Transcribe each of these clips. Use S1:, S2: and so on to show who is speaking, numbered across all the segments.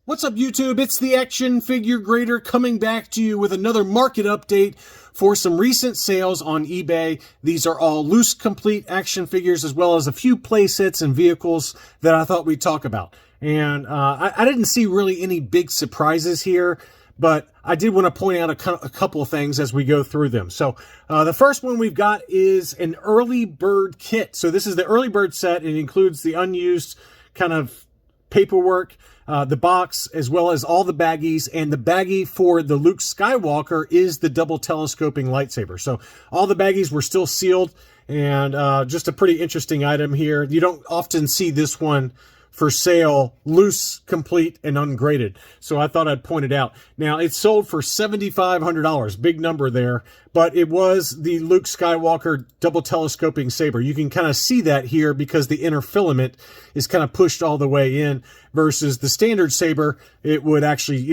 S1: What's up, YouTube? It's the Action Figure Grader coming back to you with another market update for some recent sales on eBay. These are all loose, complete action figures, as well as a few play sets and vehicles that I thought we'd talk about. And I didn't see really any big surprises here, but I did want to point out a couple of things as we go through them. So the first one we've got is an early bird kit. So this is the early bird set. It includes the unused kind of paperwork, the box, as well as all the baggies, and the baggie for the Luke Skywalker is the double telescoping lightsaber. So all the baggies were still sealed, and just a pretty interesting item here. You don't often see this one for sale, loose, complete, and ungraded. So I thought I'd point it out. Now, it's sold for $7,500. Big number there. But it was the Luke Skywalker double telescoping saber. You can kind of see that here because the inner filament is kind of pushed all the way in versus the standard saber. It would actually,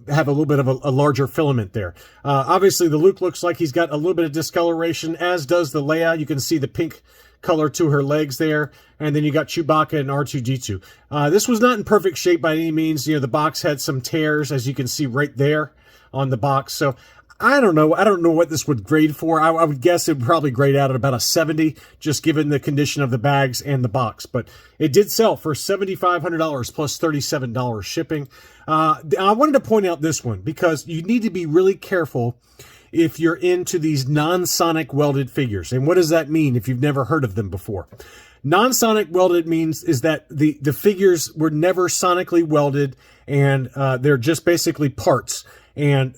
S1: have a little bit of a larger filament there. Obviously, the Luke looks like he's got a little bit of discoloration, as does the Leia. You can see the pink color to her legs there, and then you got Chewbacca and R2-D2. This was not in perfect shape by any means. The box had some tears, as you can see right there on the box. So I don't know what this would grade for. I would guess it would probably grade out at about a 70, just given the condition of the bags and the box. But it did sell for $7,500 plus $37 shipping. I wanted to point out this one because you need to be really careful if you're into these non-sonic welded figures. And what does that mean if you've never heard of them before? Non-sonic welded means is that the figures were never sonically welded, and they're just basically parts. And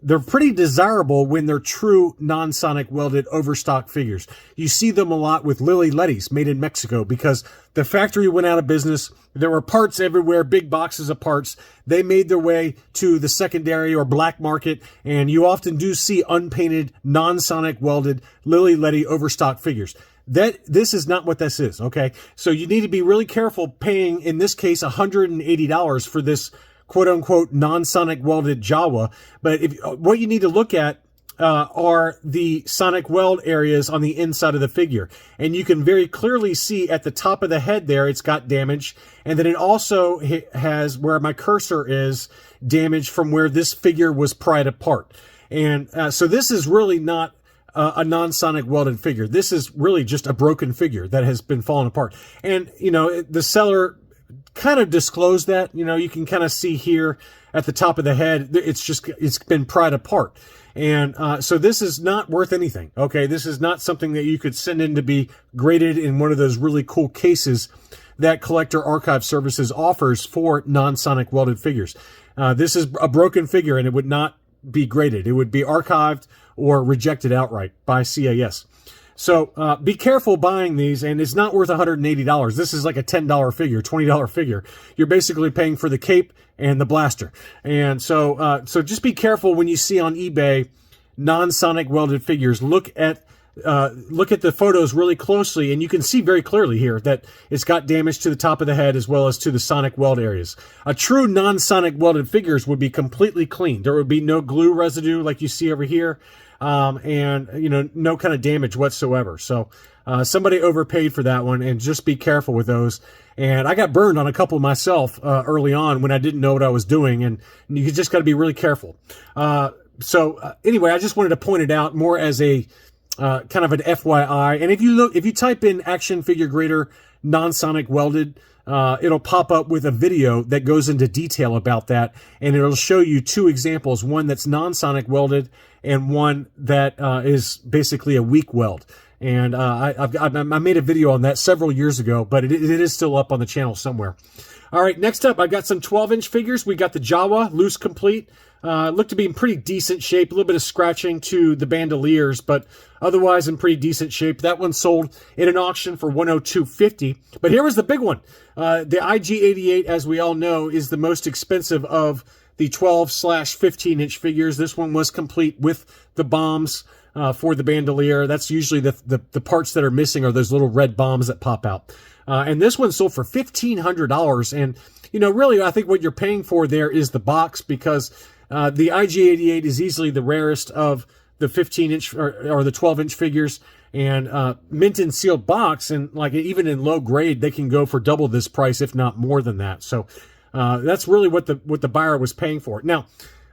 S1: they're pretty desirable when they're true non-sonic welded overstock figures. You see them a lot with Lily Letty's made in Mexico because the factory went out of business. There were parts everywhere, big boxes of parts. They made their way to the secondary or black market, and you often do see unpainted, non-sonic welded Lily Letty overstock figures. This is not what this is, okay? So you need to be really careful paying, in this case, $180 for this quote-unquote non-sonic welded Jawa. But what you need to look at are the sonic weld areas on the inside of the figure. And you can very clearly see at the top of the head there, it's got damage. And then it also has, where my cursor is, damage from where this figure was pried apart. And so this is really not a non-sonic welded figure. This is really just a broken figure that has been falling apart. And, the seller kind of disclosed that. You can kind of see here at the top of the head, it's been pried apart. And so this is not worth anything. Okay, this is not something that you could send in to be graded in one of those really cool cases that Collector Archive Services offers for non-sonic welded figures. This is a broken figure, and it would not be graded. It would be archived or rejected outright by CAS. So be careful buying these, and it's not worth $180. This is like a $10 figure, $20 figure. You're basically paying for the cape and the blaster. And so just be careful when you see on eBay non-sonic welded figures. Look at the photos really closely, and you can see very clearly here that it's got damage to the top of the head as well as to the sonic weld areas. A true non-sonic welded figures would be completely clean. There would be no glue residue like you see over here. And no kind of damage whatsoever. So somebody overpaid for that one, and just be careful with those. And I got burned on a couple myself early on when I didn't know what I was doing, and you just got to be really careful. Anyway, I just wanted to point it out more as a kind of an FYI. And if you type in Action Figure Grader non-sonic welded, it'll pop up with a video that goes into detail about that, and it'll show you two examples, one that's non-sonic welded and one that is basically a weak weld. And I made a video on that several years ago, but it is still up on the channel somewhere. All right, next up, I got some 12-inch figures. We got the Jawa, loose complete. Looked to be in pretty decent shape. A little bit of scratching to the bandoliers, but otherwise in pretty decent shape. That one sold in an auction for $102.50. But here was the big one. The IG-88, as we all know, is the most expensive of the 12/15-inch figures. This one was complete with the bombs for the bandolier. That's usually the parts that are missing are those little red bombs that pop out. And this one sold for $1,500. And, really, I think what you're paying for there is the box, because the IG-88 is easily the rarest of the 15-inch or the 12-inch figures. And mint and sealed box, and like even in low grade, they can go for double this price, if not more than that. So That's really what the buyer was paying for. Now,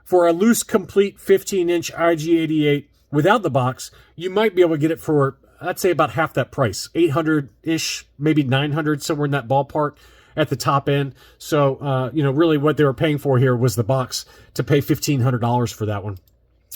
S1: for a loose, complete 15-inch IG-88 without the box, you might be able to get it for, I'd say, about half that price, $800-ish, maybe $900, somewhere in that ballpark at the top end. So, really what they were paying for here was the box to pay $1,500 for that one.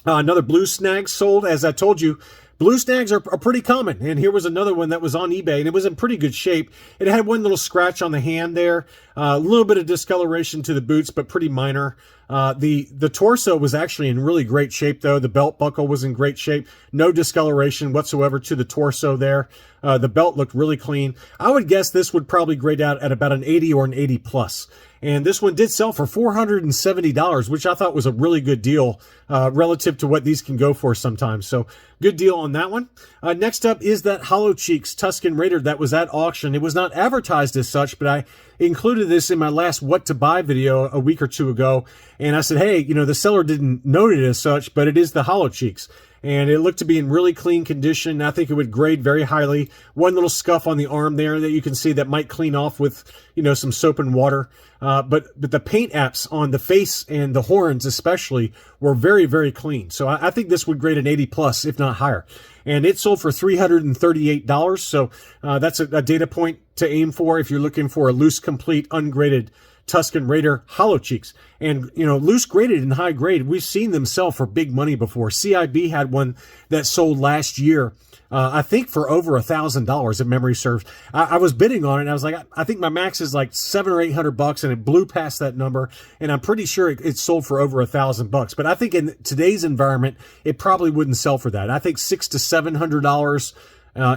S1: Another blue snag sold. As I told you, blue snags are pretty common. And here was another one that was on eBay, and it was in pretty good shape. It had one little scratch on the hand there, a little bit of discoloration to the boots, but pretty minor. The torso was actually in really great shape, though. The belt buckle was in great shape. No discoloration whatsoever to the torso there. The belt looked really clean. I would guess this would probably grade out at about an 80 or an 80 plus. And this one did sell for $470, which I thought was a really good deal relative to what these can go for sometimes. So good deal on that one. Next up is that Hollow Cheeks Tuscan Raider that was at auction. It was not advertised as such, but I included this in my last What to Buy video a week or two ago. And I said, hey, the seller didn't note it as such, but it is the Hollow Cheeks. And it looked to be in really clean condition. I think it would grade very highly. One little scuff on the arm there that you can see that might clean off with, some soap and water. But the paint apps on the face and the horns especially were very, very clean. So I think this would grade an 80 plus, if not higher. And it sold for $338. So that's a data point to aim for if you're looking for a loose, complete, ungraded Tuscan Raider Hollow Cheeks. And, loose graded and high grade, we've seen them sell for big money before. CIB had one that sold last year, I think for over $1,000 if memory serves. I was bidding on it, and I was like, I think my max is like $700 or $800, and it blew past that number. And I'm pretty sure it sold for over $1,000. But I think in today's environment, it probably wouldn't sell for that. I think $600 to $700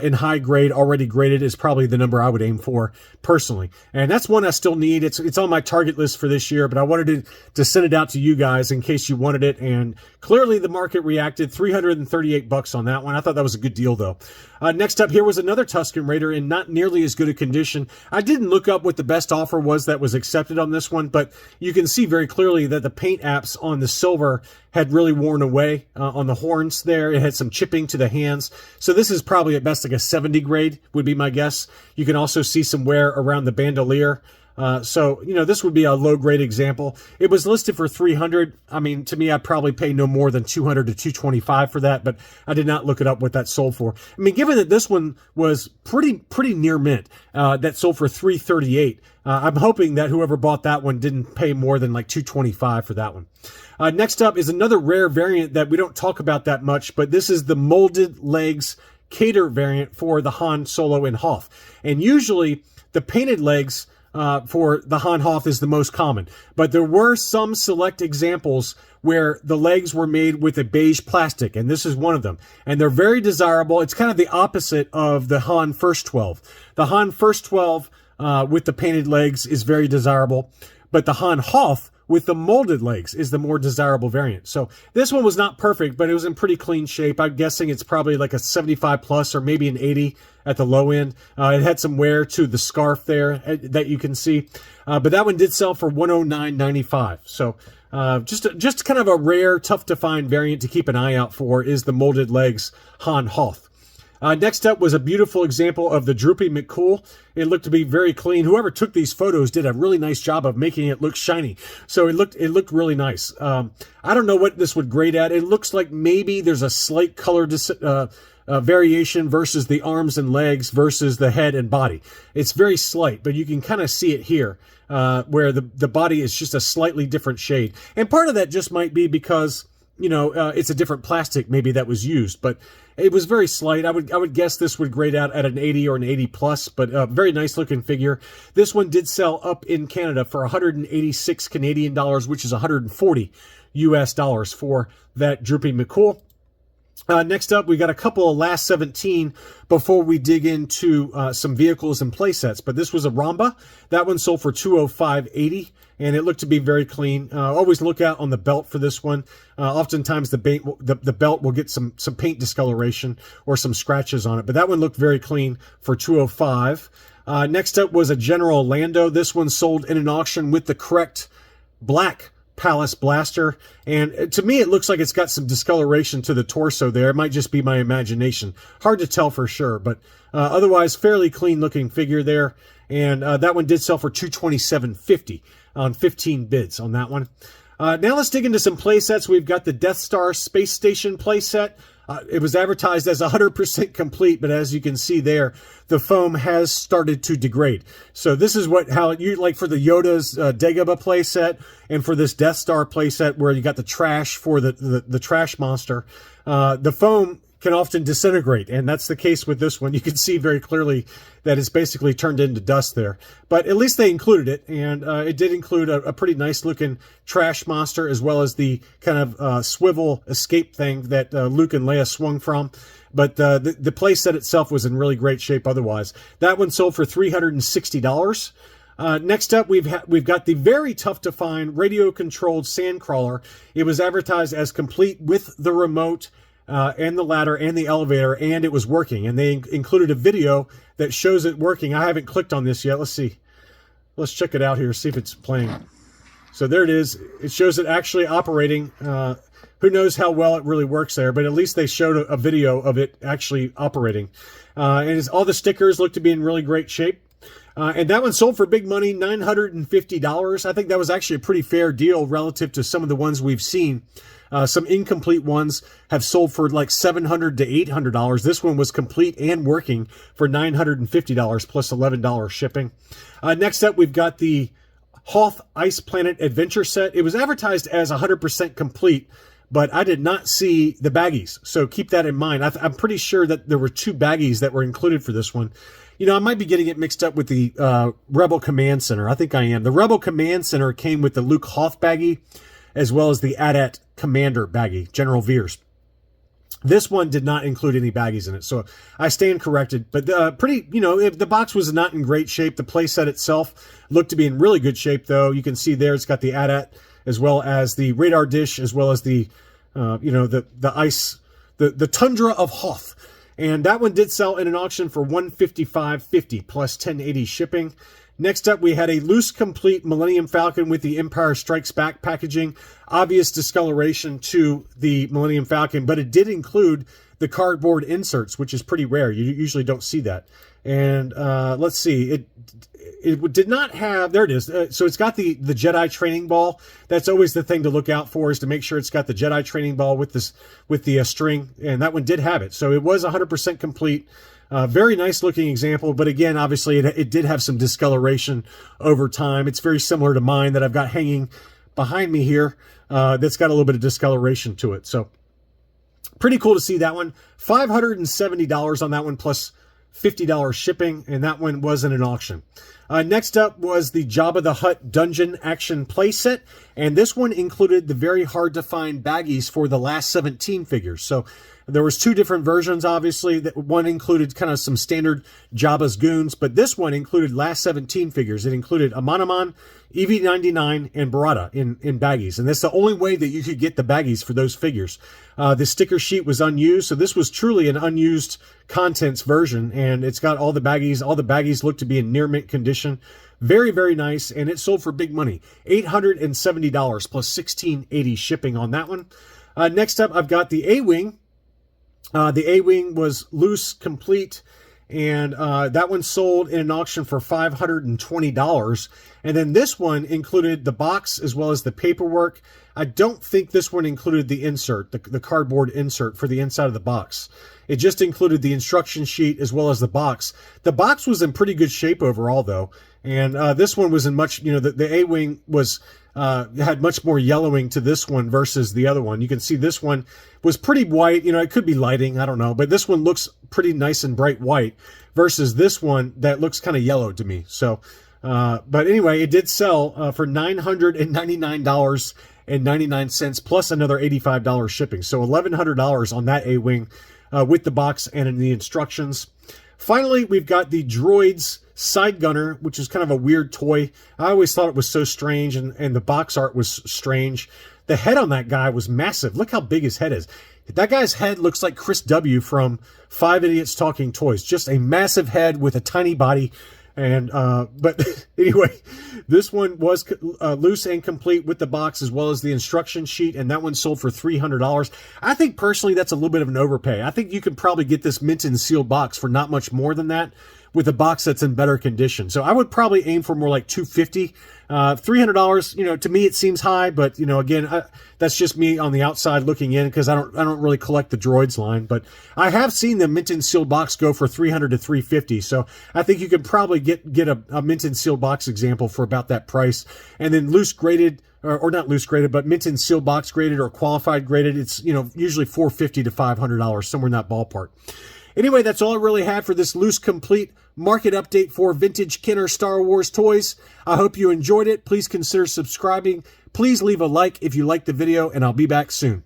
S1: in high grade, already graded, is probably the number I would aim for personally. And that's one I still need. It's on my target list for this year, but I wanted to send it out to you guys in case you wanted it. And clearly the market reacted. $338 on that one. I thought that was a good deal, though. Next up here was another Tuscan Raider in not nearly as good a condition. I didn't look up what the best offer was that was accepted on this one, but you can see very clearly that the paint apps on the silver had really worn away on the horns there. It had some chipping to the hands. So this is probably at best like a 70 grade would be my guess. You can also see some wear around the bandolier. So this would be a low grade example. It was listed for $300. I mean, to me, I'd probably pay no more than $200 to $225 for that, but I did not look it up what that sold for. I mean, given that this one was pretty near mint, that sold for $338. I'm hoping that whoever bought that one didn't pay more than like $225 for that one. Next up is another rare variant that we don't talk about that much, but this is the molded legs Cater variant for the Han Solo and Hoth. And usually the painted legs for the Han Hoth is the most common. But there were some select examples where the legs were made with a beige plastic, and this is one of them. And they're very desirable. It's kind of the opposite of the Han First 12. The Han First 12 with the painted legs is very desirable, but the Han Hoth with the molded legs is the more desirable variant. So this one was not perfect, but it was in pretty clean shape. I'm guessing it's probably like a 75 plus or maybe an 80 at the low end. It had some wear to the scarf there that you can see. But that one did sell for $109.95. So just kind of a rare, tough to find variant to keep an eye out for is the molded legs Han Hoth. Next up was a beautiful example of the Droopy McCool. It looked to be very clean. Whoever took these photos did a really nice job of making it look shiny. So it looked really nice. I don't know what this would grade at. It looks like maybe there's a slight color variation versus the arms and legs versus the head and body. It's very slight, but you can kind of see it here where the body is just a slightly different shade. And part of that just might be because it's a different plastic maybe that was used, but it was very slight. I would guess this would grade out at an 80 or an 80 plus, but a very nice looking figure. This one did sell up in Canada for 186 Canadian dollars, which is 140 US dollars for that Droopy McCool. Next up, we got a couple of last 17 before we dig into some vehicles and playsets. But this was a Ramba. That one sold for $205.80, and it looked to be very clean. Always look out on the belt for this one. Oftentimes the belt will get some paint discoloration or some scratches on it. But that one looked very clean for $205. Next up was a General Lando. This one sold in an auction with the correct black Palace Blaster, and to me it looks like it's got some discoloration to the torso there. It might just be my imagination. Hard to tell for sure, but otherwise fairly clean looking figure there. And that one did sell for $227.50 on 15 bids on that one. Now let's dig into some play sets. We've got the Death Star Space Station play set. It was advertised as 100% complete, but as you can see there, the foam has started to degrade. So this is how you like for the Yoda's Dagobah play set, and for this Death Star play set where you got the trash for the trash monster. The foam can often disintegrate, and that's the case with this one. You can see very clearly that it's basically turned into dust there. But at least they included it, and it did include a pretty nice looking trash monster, as well as the kind of swivel escape thing that Luke and Leia swung from. But the play set itself was in really great shape otherwise. That one sold for $360. Next up, we've got the very tough to find radio controlled Sandcrawler. It was advertised as complete with the remote and the ladder and the elevator, and it was working. And they included a video that shows it working. I haven't clicked on this yet. Let's see. Let's check it out here, see if it's playing. So there it is. It shows it actually operating. Who knows how well it really works there, but at least they showed a video of it actually operating. And all the stickers look to be in really great shape. And that one sold for big money, $950. I think that was actually a pretty fair deal relative to some of the ones we've seen. Some incomplete ones have sold for like $700 to $800. This one was complete and working for $950 plus $11 shipping. Next up, we've got the Hoth Ice Planet Adventure Set. It was advertised as 100% complete, but I did not see the baggies. So keep that in mind. I'm pretty sure that there were 2 baggies that were included for this one. You know, I might be getting it mixed up with the Rebel Command Center. I think I am. The Rebel Command Center came with the Luke Hoth baggie, as well as the AT-AT Commander baggie, General Veers. This one did not include any baggies in it, so I stand corrected. But the box was not in great shape. The playset itself looked to be in really good shape, though. You can see there it's got the AT-AT, as well as the radar dish, as well as the ice, the Tundra of Hoth. And that one did sell in an auction for $155.50 plus $10.80 shipping. Next up, we had a loose complete Millennium Falcon with the Empire Strikes Back packaging. Obvious discoloration to the Millennium Falcon, but it did include the cardboard inserts, which is pretty rare. You usually don't see that. And let's see, it did not have, there it is. So it's got the Jedi training ball. That's always the thing to look out for, is to make sure it's got the Jedi training ball with the string. And that one did have it. So it was 100% complete. Very nice looking example, but again, obviously it did have some discoloration over time. It's very similar to mine that I've got hanging behind me here. That's got a little bit of discoloration to it. So pretty cool to see that one. $570 on that one plus $50 shipping, and that one was in an auction. Next up was the Jabba the Hutt Dungeon Action Playset, and this one included the very hard to find baggies for the last 17 figures. So there was 2 different versions, obviously. That one included kind of some standard Jabba's goons, but this one included last 17 figures. It included Amanaman, EV-99, and Barada in baggies, and that's the only way that you could get the baggies for those figures. The sticker sheet was unused, so this was truly an unused contents version, and it's got all the baggies. All the baggies look to be in near mint condition. Very, very nice, and it sold for big money, $870 plus $16.80 shipping on that one. Next up, I've got the A-Wing. The A-Wing was loose, complete, and that one sold in an auction for $520. And then this one included the box as well as the paperwork. I don't think this one included the insert, the cardboard insert for the inside of the box. It just included the instruction sheet as well as the box. The box was in pretty good shape overall, though. And this one was in much, the A-Wing was had much more yellowing to this one versus the other one. You can see this one was pretty white. It could be lighting, I don't know. But this one looks pretty nice and bright white versus this one that looks kind of yellow to me. So, but anyway, it did sell for $999.99 plus another $85 shipping. So $1,100 on that A-Wing with the box and in the instructions. Finally, we've got the Droids Side Gunner, which is kind of a weird toy. I always thought it was so strange, and the box art was strange. The head on that guy was massive. Look how big his head is. That guy's head looks like Chris W. from 5 Idiots Talking Toys. Just a massive head with a tiny body. And but anyway, this one was loose and complete with the box as well as the instruction sheet, and that one sold for $300. I think personally that's a little bit of an overpay. I think you can probably get this mint and sealed box for not much more than that, with a box that's in better condition. So I would probably aim for more like $250. $300, you know, to me it seems high, but you know, again, that's just me on the outside looking in, because I don't really collect the Droids line, but I have seen the mint and sealed box go for $300 to $350. So I think you could probably get a mint and sealed box example for about that price. And then loose graded, or not loose graded, but mint and sealed box graded or qualified graded, it's, you know, usually $450 to $500, somewhere in that ballpark. Anyway, that's all I really had for this loose complete market update for vintage Kenner Star Wars toys. I hope you enjoyed it. Please consider subscribing. Please leave a like if you liked the video, and I'll be back soon.